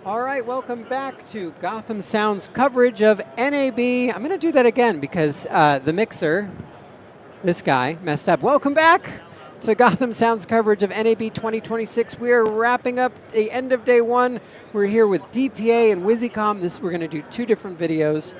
All right, welcome back to Gotham Sound's coverage of NAB. I'm going to do that again because the mixer, this guy, messed up. Welcome back to Gotham Sound's coverage of NAB 2026. We are wrapping up the end of day one. We're here with DPA and Wisycom. We're going to do two different videos,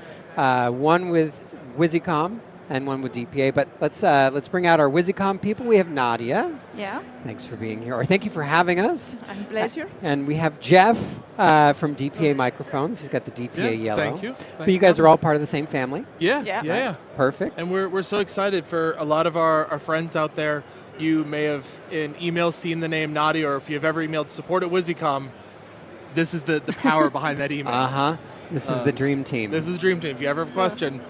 one with Wisycom and one with DPA. But let's bring out our Wisycom people. We have Nadia. Yeah. Thanks for being here, or thank you for having us. A pleasure. And we have Jeff from DPA Microphones. He's got the DPA yellow. Thank you. But you guys are all part of the same family? Yeah. Perfect. And we're so excited for a lot of our friends out there. You may have in email seen the name Nadia, or if you've ever emailed support at Wisycom, this is the power behind that email. Uh-huh. This is the dream team. This is the dream team. If you ever have a question,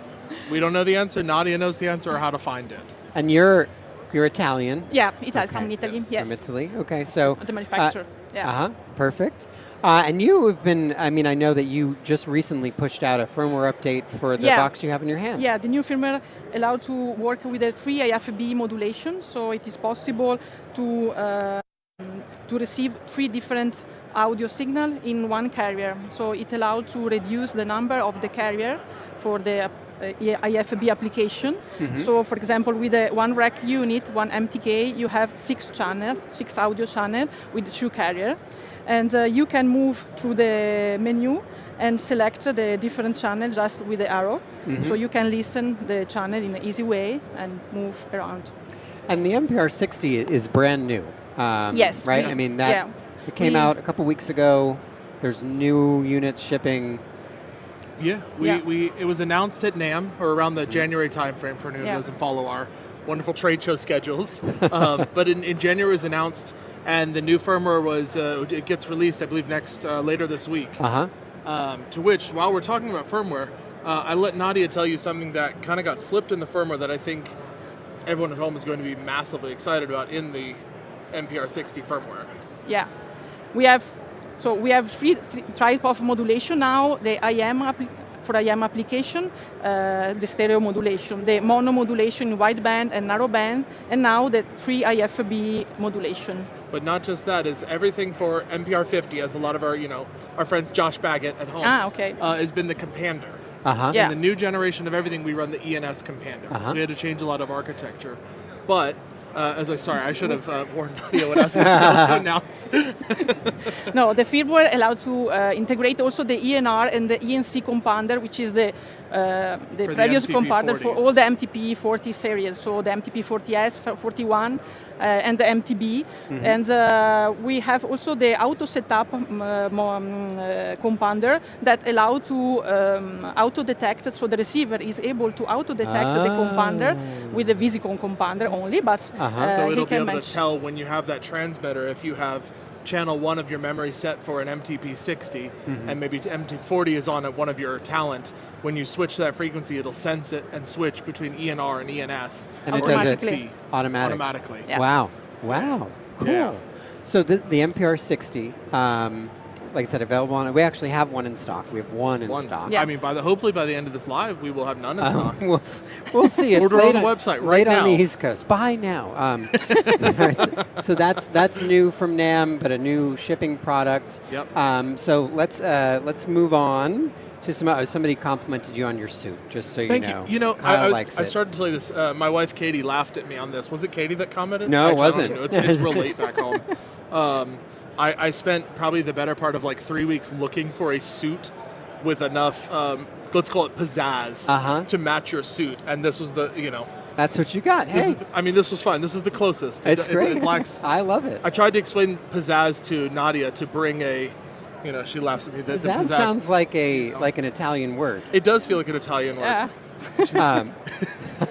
we don't know the answer, Nadia knows the answer or how to find it. And you're Italian? Yeah, from Italy, yes. From Italy, okay. So the manufacturer, yeah. Perfect. And you have been, I know that you just recently pushed out a firmware update for the box you have in your hand. Yeah, the new firmware allowed to work with a free IFB modulation, so it is possible to receive 3 different audio signal in one carrier. So it allowed to reduce the number of the carrier for the IFB application. Mm-hmm. So for example, with a 1 rack unit, 1 MTK, you have 6 audio channel with 2 carrier. And you can move through the menu and select the different channel just with the arrow. Mm-hmm. So you can listen the channel in an easy way and move around. And the MPR60 is brand new. Yes. Right? It came out a couple weeks ago. There's new units shipping. It was announced at NAM, or around the January timeframe for anyone who doesn't follow our wonderful trade show schedules. But in January it was announced, and the new firmware was it gets released, I believe, later this week. To which, while we're talking about firmware, I let Nadia tell you something that kind of got slipped in the firmware that I think everyone at home is going to be massively excited about in the MPR60 firmware. Yeah, we have 3 type of modulation now. The IEM for IEM application, the stereo modulation, the mono modulation in wideband and narrowband, and now the 3 IFB modulation. But not just that, is everything for MPR50, as a lot of our friends Josh Baggett at home has been the Compander. In the new generation of everything, we run the ENS Compander. So we had to change a lot of architecture. But I should have warned Nadia what I was going to announce. No, the firmware allowed to integrate also the ENR and the ENC compander, which is the previous compander for all the MTP40 series, so the MTP40S, 41, and the MTB. Mm-hmm. And we have also the auto setup compander that allow to auto detect, so the receiver is able to auto detect the compander with the Wisycom compander only, but so it'll be able to tell when you have that transmitter if you have channel 1 of your memory set for an MTP60 and maybe MT40 is on one of your talent. When you switch that frequency, it'll sense it and switch between ENR and ENS. And it does it automatically. Yeah. Wow. Cool. Yeah. So the MPR60, like I said, available on it. We actually have one in stock. We have one in stock. Yeah. Hopefully by the end of this live, we will have none in stock. We'll see. It's order on the website right now. On the East Coast. Buy now. So that's new from NAM, but a new shipping product. Yep. So let's move on to somebody complimented you on your suit, just so Thank you know. You know, I started to tell you this. My wife Katie laughed at me on this. Was it Katie that commented? No, it wasn't. It's real late back home. I spent probably the better part of 3 weeks looking for a suit with enough, let's call it pizzazz, to match your suit. And this was That's what you got. Hey. This was fun. This is the closest. It's great. It lacks, I love it. I tried to explain pizzazz to Nadia to bring a, she laughs at me. Pizzazz sounds like an Italian word. It does feel like an Italian word. Yeah.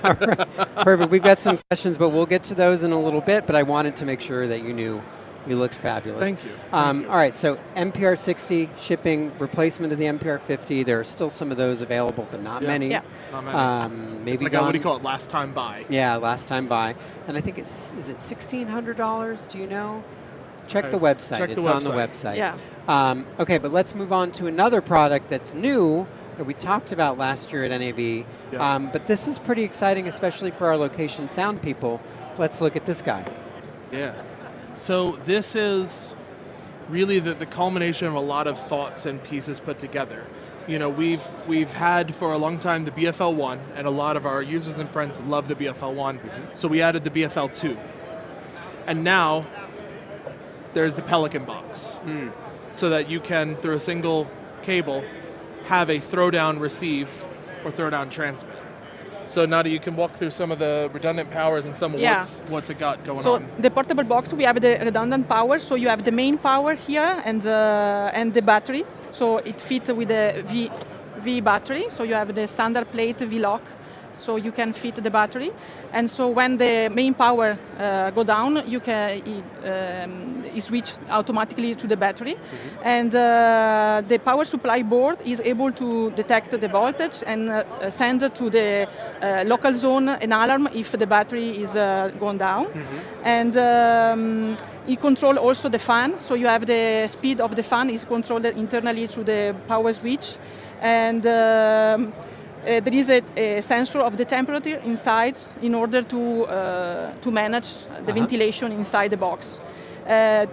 All right. Perfect. We've got some questions, but we'll get to those in a little bit. But I wanted to make sure that you knew you looked fabulous. Thank you. All right. So MPR60 shipping replacement of the MPR50. There are still some of those available, but not many. Yeah. Not many. Maybe it's what do you call it? Last time buy. Yeah, last time buy. And I think is it $1,600? Do you know? Check the website. It's on the website. Yeah. Okay, but let's move on to another product that's new that we talked about last year at NAB. Yeah. But this is pretty exciting, especially for our location sound people. Let's look at this guy. Yeah. So this is really the culmination of a lot of thoughts and pieces put together. You know, we've had for a long time the BFL1, and a lot of our users and friends love the BFL1, so we added the BFL2. And now, there's the Pelican box, so that you can, through a single cable, have a throw-down receive or throw-down transmit. So Nadia, you can walk through some of the redundant powers and some of what's it got going on. So the portable box, we have the redundant power. So you have the main power here and the battery. So it fits with the V battery. So you have the standard plate V-lock. So you can fit the battery, and so when the main power go down, you can switch automatically to the battery, and the power supply board is able to detect the voltage and send to the local zone an alarm if the battery is gone down, and it controls also the fan. So you have the speed of the fan is controlled internally through the power switch, and there is a sensor of the temperature inside in order to manage the ventilation inside the box.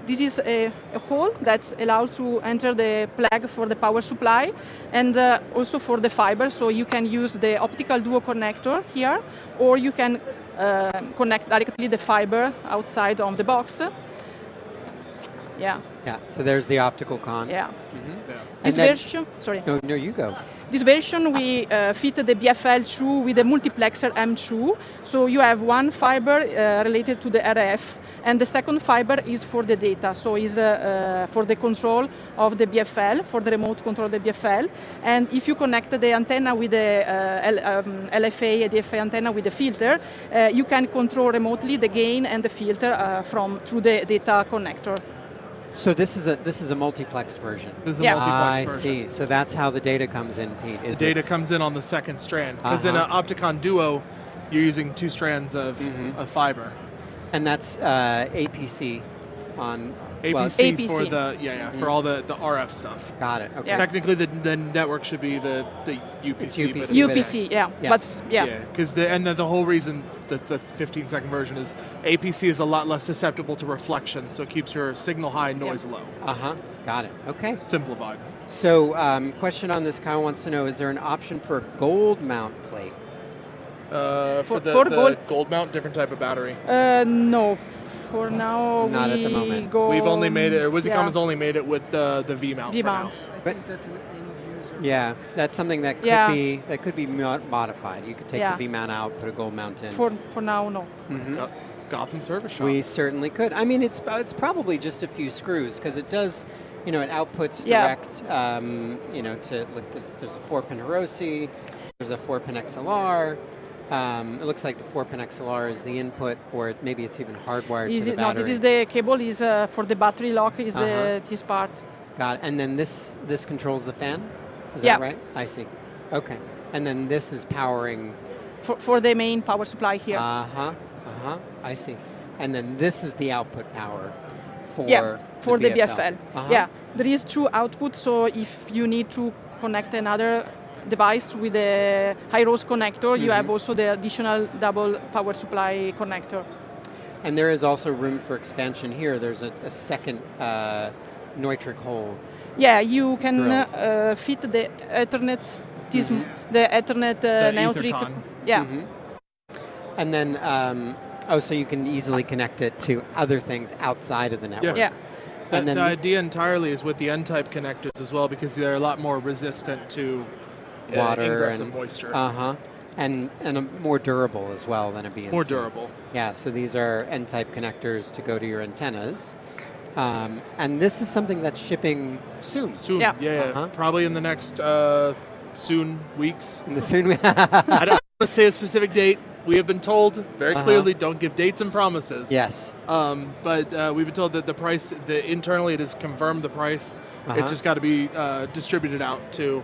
This is a hole that allows to enter the plug for the power supply and also for the fiber. So you can use the optical duo connector here, or you can connect directly the fiber outside of the box. Yeah. Yeah. So there's the optical con. Yeah. Yeah. This version. Sorry. No, you go. This version we fit the BFL2 with a multiplexer M2. So you have one fiber related to the RF, and the second fiber is for the data. So is for the control of the BFL, for the remote control of the BFL. And if you connect the antenna with the LFA, DFA antenna with the filter, you can control remotely the gain and the filter through the data connector. So this is a multiplexed version. This is a multiplexed version. I see. So that's how the data comes in, Pete. The data comes in on the second strand. Because in an Opticon Duo, you're using 2 strands of fiber. And that's APC on... APC, APC. for the for all the RF stuff. Got it. Okay. Yeah. Technically, the network should be the UPC. It's UPC. But UPC, yeah. Yes. But yeah. because the whole reason that the 15-second version is APC is a lot less susceptible to reflection, so it keeps your signal high, noise low. Got it. Okay. Simplified. So, question on this, Kyle wants to know: is there an option for a gold mount plate? For the gold- gold mount, different type of battery. No. For now, Not at the moment. We've only made it, or Wisycom has only made it with the V mount. V for now. mount. But that's an end user. yeah, that's something that could be modified. You could take the V mount out, put a gold mount in. For now, no. Gotham Service Shop. We certainly could. I mean, it's probably just a few screws because it does, it outputs direct, to like there's a 4-pin Hiroshi, there's a 4-pin XLR. It looks like the 4-pin XLR is the input, or maybe it's even hardwired to the battery. No, this is the cable. Is for the battery lock. Is this part? Got it. And then this controls the fan. Is Yeah. that right? I see. Okay. And then this is powering. For the main power supply here. I see. And then this is the output power for the BFL. Uh-huh. Yeah, there is 2 outputs. So if you need to connect another device with a high-rose connector, you have also the additional double power supply connector. And there is also room for expansion here. There's a second nitric hole. Yeah, you can fit the Ethernet, the Ethernet nitric. Ethercon. Yeah. And then, so you can easily connect it to other things outside of the network. Yeah. And then the idea entirely is with the N-type connectors as well, because they're a lot more resistant to water ingress and of moisture. and more durable as well than a BNC. More durable. Yeah, so these are N-type connectors to go to your antennas. And this is something that's shipping soon. Soon, Yeah. probably in the next soon weeks. In the soon. I don't want to say a specific date. We have been told very clearly, don't give dates and promises. Yes. But we've been told that the price, internally it has confirmed the price. It's just got to be distributed out to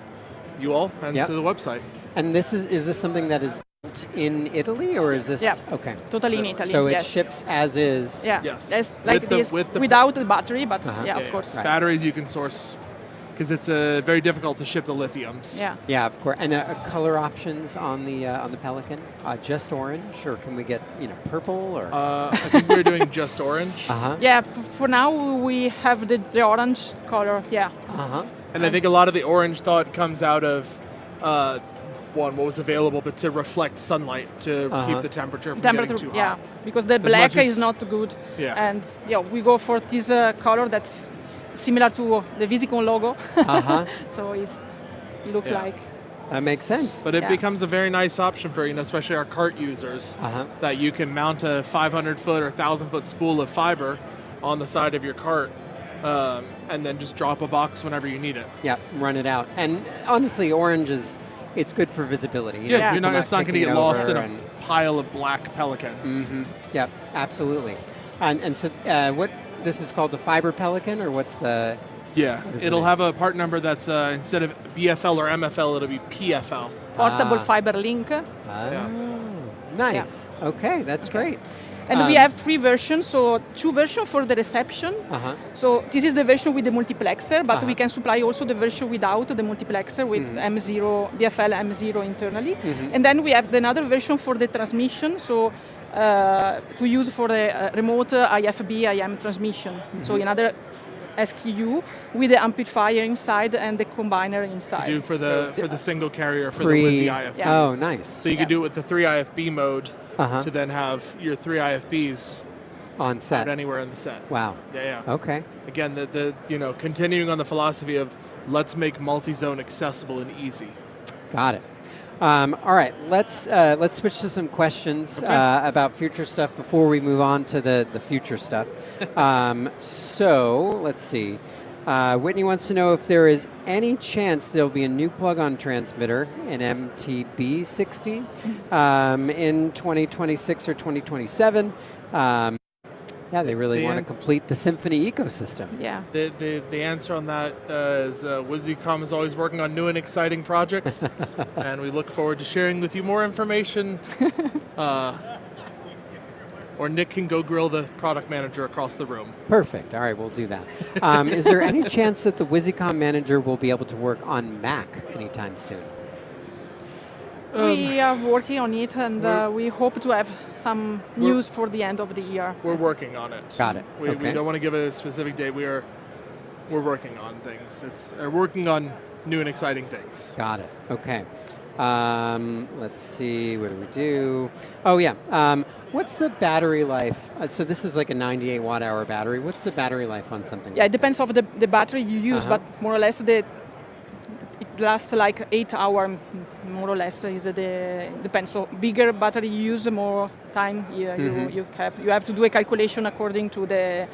you all and to the website. And is this something that is built in Italy, or is this? Yeah. Okay. Totally in Italy. So it yes. ships as is. Yeah. Yes. Yes, like With the- this, with the- without the battery, but Uh-huh. of course. Right. Batteries you can source because it's very difficult to ship the lithiums. Yeah. Yeah, of course. And color options on the Pelican? Just orange, or can we get purple or? I think we're doing just orange. Yeah. For now, we have the orange color. Yeah. And I think a lot of the orange thought comes out of what was available, but to reflect sunlight to keep the temperature from getting too hot. Yeah, because the black is not good. Yeah. And we go for this color that's similar to the Wisycom logo. So it looks like. That makes sense. But it becomes a very nice option for especially our cart users, that you can mount a 500-foot or 1,000-foot spool of fiber on the side of your cart. And then just drop a box whenever you need it. Yeah, run it out. And honestly, orange it's good for visibility. It's not going to get lost in a pile of black Pelicans. Yeah, absolutely. And so this is called the Fiber Pelican, or what's the... Yeah, it'll have a part number that's instead of BFL or MFL, it'll be PFL. Portable Fiber Link. Nice. Yeah. Okay, that's great. And we have 3 versions, so 2 versions for the reception. So this is the version with the multiplexer, but we can supply also the version without the multiplexer with M0, DFL M0 internally. And then we have another version for the transmission, so to use for the remote IFB IEM transmission. So another SKU with the amplifier inside and the combiner inside. To do for the single carrier for the Wizzy IFBs. Yeah. Oh, nice. So you could do it with the 3 IFB mode to then have your 3 IFBs on set anywhere in the set. Wow. Yeah. Okay. Again, the continuing on the philosophy of let's make multi-zone accessible and easy. Got it. All right, let's switch to some questions about future stuff before we move on to the future stuff. So let's see. Whitney wants to know if there is any chance there'll be a new plug-on transmitter in MTB60 in 2026 or 2027. They really want to complete the Symphony ecosystem. Yeah. The answer on that is Wisycom is always working on new and exciting projects, and we look forward to sharing with you more information. Or Nick can go grill the product manager across the room. Perfect. All right, we'll do that. Is there any chance that the Wisycom manager will be able to work on Mac anytime soon? We are working on it, and we hope to have some news for the end of the year. We're working on it. Got it. We don't want to give a specific date. We're working on things. We're working on new and exciting things. Got it. Okay. Let's see. What do we do? Oh yeah. What's the battery life? So this is like a 98 watt-hour battery. What's the battery life on something? Yeah, it depends on the battery you use, but more or less it lasts like 8 hours, more or less. Depends. So bigger battery you use, the more time you have. You have to do a calculation according to the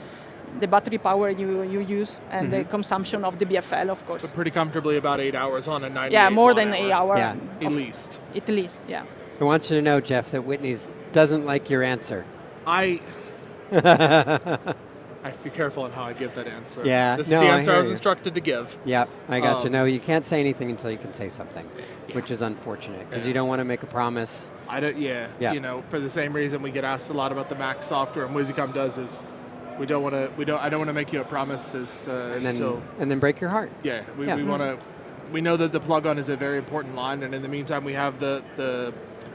battery power you use and the consumption of the BFL, of course. But pretty comfortably about 8 hours on a 98 Yeah, more than watt-hour. 8 hours. Yeah. At least. At least, yeah. I want you to know, Jeff, that Whitney's doesn't like your answer. I be careful on how I give that answer. Yeah, This is the answer I was instructed to give. Yep, I got you. No, you can't say anything until you can say something, which is unfortunate because you don't want to make a promise. I don't. Yeah. For the same reason we get asked a lot about the Mac software, and Wisycom does is I don't want to make you a promise until and then break your heart. Yeah, we want to. We know that the plug-on is a very important line, and in the meantime, we have the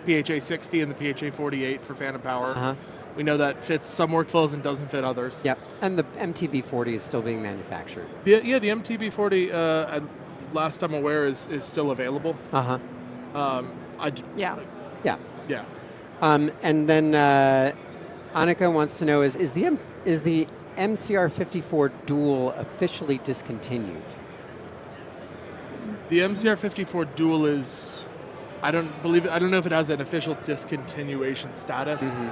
PHA60 and the PHA48 for phantom power. We know that fits some workflows and doesn't fit others. Yep, and the MTB40 is still being manufactured. The MTB40, last I'm aware, is still available. Yeah. And then Annika wants to know is the MCR54 dual officially discontinued? The MCR54 dual is, I don't know if it has an official discontinuation status,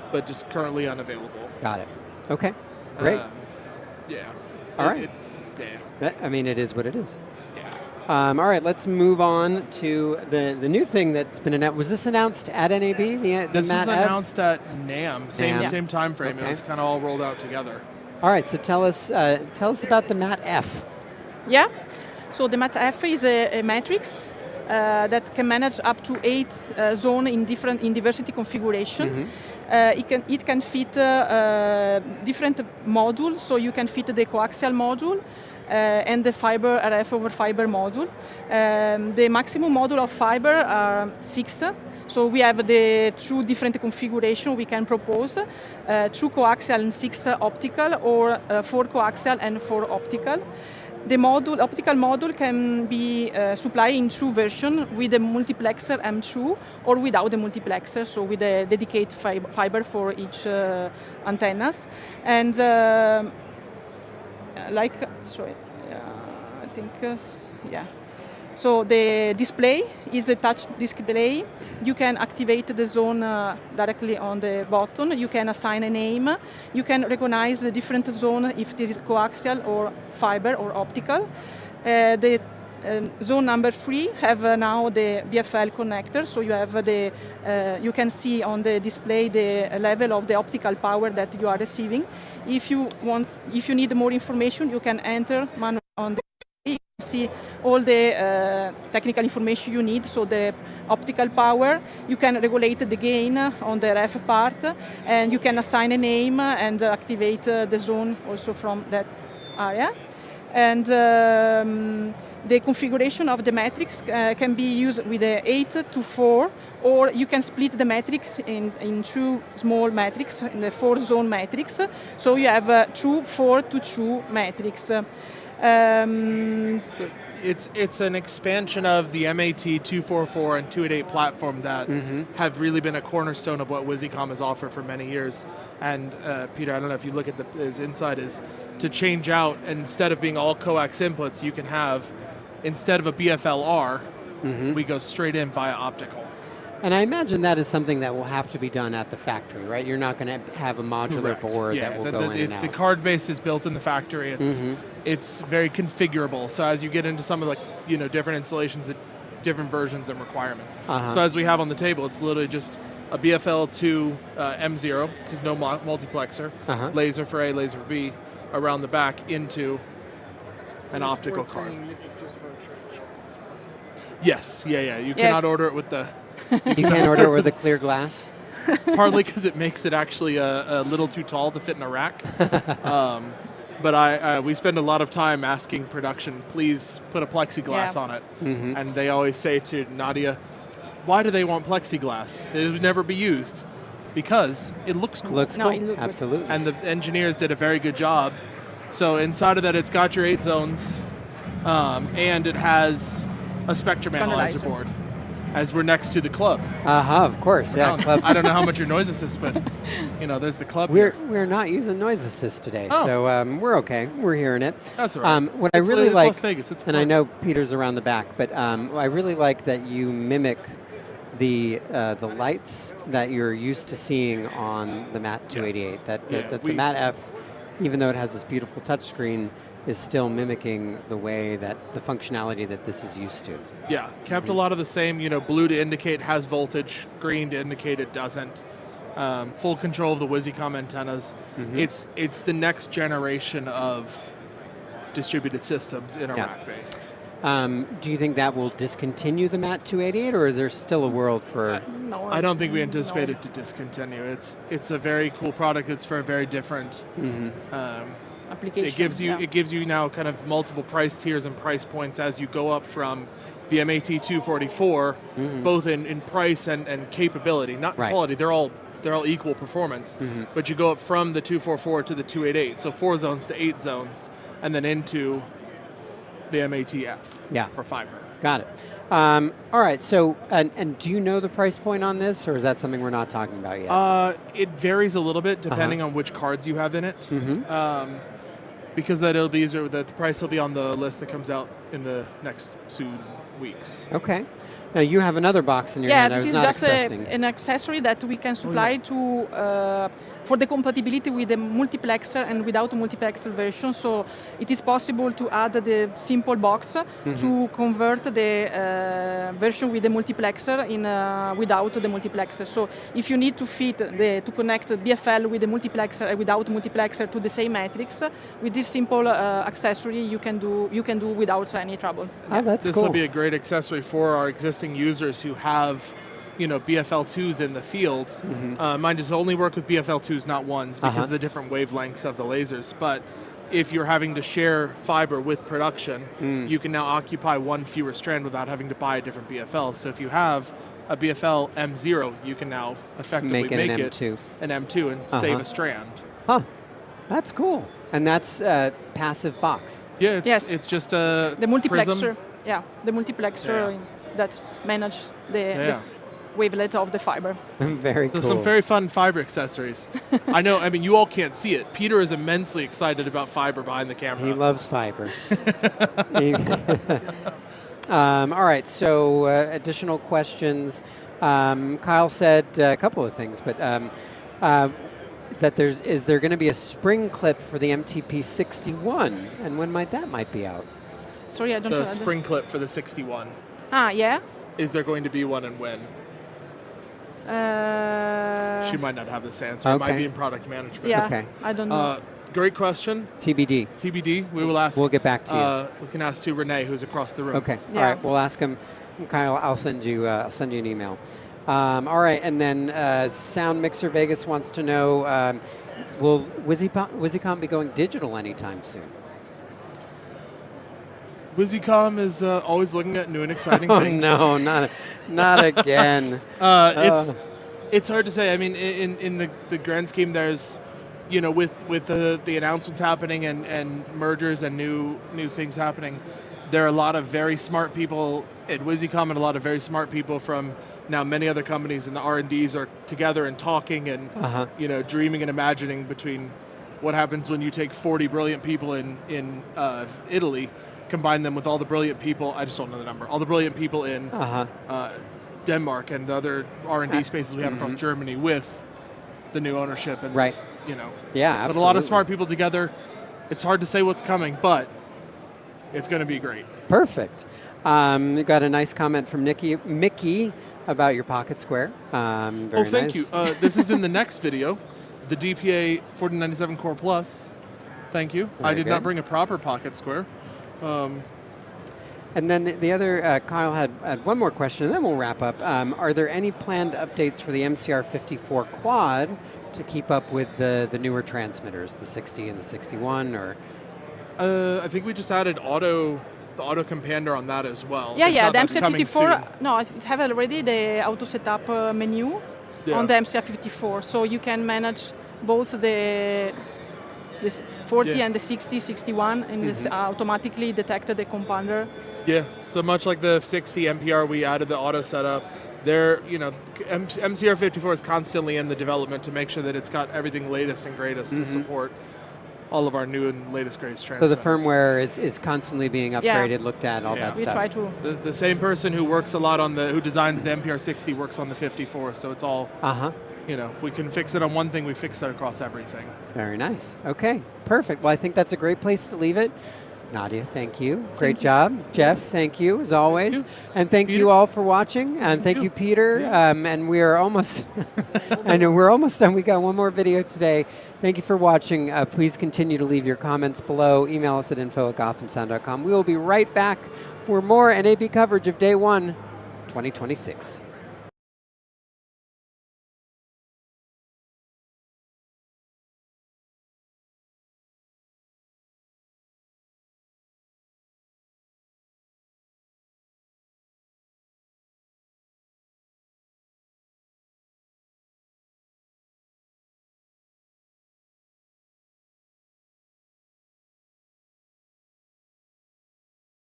but just currently unavailable. Got it. Okay, great. All right. I mean, it is what it is. All right, let's move on to the new thing that's been announced. Was this announced at NAB? This was announced at NAM, same time frame. Okay. It was kind of all rolled out together. All right, so tell us about the MATF. Yeah, so the MATF is a matrix that can manage up to 8 zones in diversity configuration. It can fit different modules, so you can fit the coaxial module, and the fiber RF over fiber module. The maximum module of fiber are 6. So we have the 2 different configuration we can propose, 2 coaxial and 6 optical, or 4 coaxial and 4 optical. The optical module can be supplied in 2 versions, with a multiplexer M2 or without the multiplexer, so with a dedicated fiber for each antennas. And so the display is a touch display. You can activate the zone directly on the button. You can assign a name. You can recognize the different zone if this is coaxial or fiber or optical. The zone number 3 have now the PFL connector, so you have you can see on the display the level of the optical power that you are receiving. If you need more information, you can enter manually on the see all the technical information you need, so the optical power, you can regulate the gain on the RF part, and you can assign a name and activate the zone also from that area. And the configuration of the matrix can be used with a 8-to-4, or you can split the matrix in 2 small matrix, in the 4-zone matrix, so you have a true 4-to-2 matrix. So it's an expansion of the MAT 244 and 288 platform that have really been a cornerstone of what Wisycom has offered for many years. And Peter, I don't know if you look at his inside, is to change out, instead of being all coax inputs, you can have, instead of a BFLR, we go straight in via optical. And I imagine that is something that will have to be done at the factory, right? You're not going to have a modular board that will go in and out. The card base is built in the factory. It's very configurable. So as you get into some of different installations, different versions and requirements. So as we have on the table, it's literally just a BFL2 M0, because no multiplexer, laser for A, laser for B, around the back into an optical card. This is just for a trade show. Yes, You cannot order it with the. You can't order it with a clear glass? Partly because it makes it actually a little too tall to fit in a rack. But we spend a lot of time asking production, please put a plexiglass on it. And they always say to Nadia, why do they want plexiglass? It would never be used. Because it looks cool. Looks cool, absolutely. And the engineers did a very good job. So inside of that, it's got your 8 zones, and it has a spectrum analyzer board, as we're next to the club. Of course, club. I don't know how much your noise assist, but there's the club. We're not using noise assist today, so we're okay. We're hearing it. That's all right. What I really like, Las Vegas, it's and I know Peter's around the back, but I really like that you mimic the lights that you're used to seeing on the MAT 288. That the MATF, even though it has this beautiful touchscreen, is still mimicking the way that the functionality that this is used to. Yeah, kept a lot of the same, blue to indicate has voltage, green to indicate it doesn't. Full control of the Wisycom antennas. It's the next generation of distributed systems rack-based. Do you think that will discontinue the MAT 288, or is there still a world for... No, I don't think we anticipate it to discontinue. It's a very cool product. It's for a very different... application. It gives you now kind of multiple price tiers and price points as you go up from the MAT 244, both in price and capability, not quality. They're all equal performance, but you go up from the 244 to the 288, so 4 zones to 8 zones, and then into the MATF for fiber. Got it. All right. So, and do you know the price point on this, or is that something we're not talking about yet? It varies a little bit depending on which cards you have in it. Because it'll be easier. The price will be on the list that comes out in the next soon weeks. Okay. Now you have another box in your hand. This is just an accessory that we can supply to for the compatibility with the multiplexer and without the multiplexer version. So it is possible to add the simple box to convert the version with the multiplexer in without the multiplexer. So if you need to fit to connect BFL with the multiplexer and without multiplexer to the same matrix, with this simple accessory you can do without any trouble. Oh, that's this cool. will be a great accessory for our existing users who have BFL2s in the field. Mine does only work with BFL2s, not ones, because of the different wavelengths of the lasers. But if you're having to share fiber with production, you can now occupy one fewer strand without having to buy a different BFL. So if you have a BFL M0, you can now effectively Make it an M2. an M2 and save a strand. Huh. That's cool. And that's a passive box. Yeah, Yes. it's just a The multiplexer, prism. the multiplexer that manages the wavelet of the fiber. Very So cool. some very fun fiber accessories. I know, I mean, you all can't see it. Peter is immensely excited about fiber behind the camera. He loves fiber. All right, so additional questions. Kyle said a couple of things, but that is there going to be a spring clip for the MTP61, and when might that be out? Sorry, I don't know. The spring clip for the 61. Ah, yeah. Is there going to be one, and when? She might not have this answer. It might Okay. be in product management. Yeah, Okay. I don't know. Great question. TBD. TBD. We will ask. We'll get back to you. We can ask to Renee, who's across the room. Okay. Yeah. All right. We'll ask him. Kyle, I'll send you an email. All right. And then Sound Mixer Vegas wants to know: will Wisycom be going digital anytime soon? Wisycom is always looking at new and exciting Oh things. no, not again. It's hard to say. I mean, in the grand scheme, there's, you know, with the announcements happening and mergers and new things happening, there are a lot of very smart people at Wisycom and a lot of very smart people from now many other companies, and the R&Ds are together and talking and you know, dreaming and imagining between what happens when you take 40 brilliant people in Italy, combine them with all the brilliant people. I just don't know the number. All the brilliant people in Denmark and the other R&D spaces we have across Germany with the new ownership and Right. this, you know. Yeah, But absolutely. a lot of smart people together. It's hard to say what's coming, but it's going to be great. Perfect. We got a nice comment from Mickey about your pocket square. Very Thank nice. you. This is in the next video, the DPA 4097 Core Plus. Thank you. I Very did good. not bring a proper pocket square. And then the other, Kyle had one more question, and then we'll wrap up. Are there any planned updates for the MCR54 Quad to keep up with the newer transmitters, the 60 and the 61, or? I think we just added the auto compander on that as well. Yeah, If yeah, not, the that's coming soon. MCR54, no, I have already the auto setup menu on the MCR54, so you can manage both the 40 and the 60, 61, and it's automatically detected the compounder. Yeah, so much like the 60 MPR, we added the auto setup. There, you know, MCR54 is constantly in the development to make sure that it's got everything latest and greatest to support all of our new and latest greatest So transmitters. the firmware is constantly being upgraded, looked at, all that We stuff. try to. The same person who works a lot on who designs the MPR60 works on the 54, so it's all, you know, if we can fix it on one thing, we fix it across everything. Very nice. Okay, perfect. Well, I think that's a great place to leave it. Nadia, thank you. Great job. Jeff, thank you as always. And thank you all for watching. And thank you, Peter. And we are almost, I know we're almost done. We got one more video today. Thank you for watching. Please continue to leave your comments below. Email us at info@gothamsound.com. We will be right back for more NAB coverage of Day 1, 2026.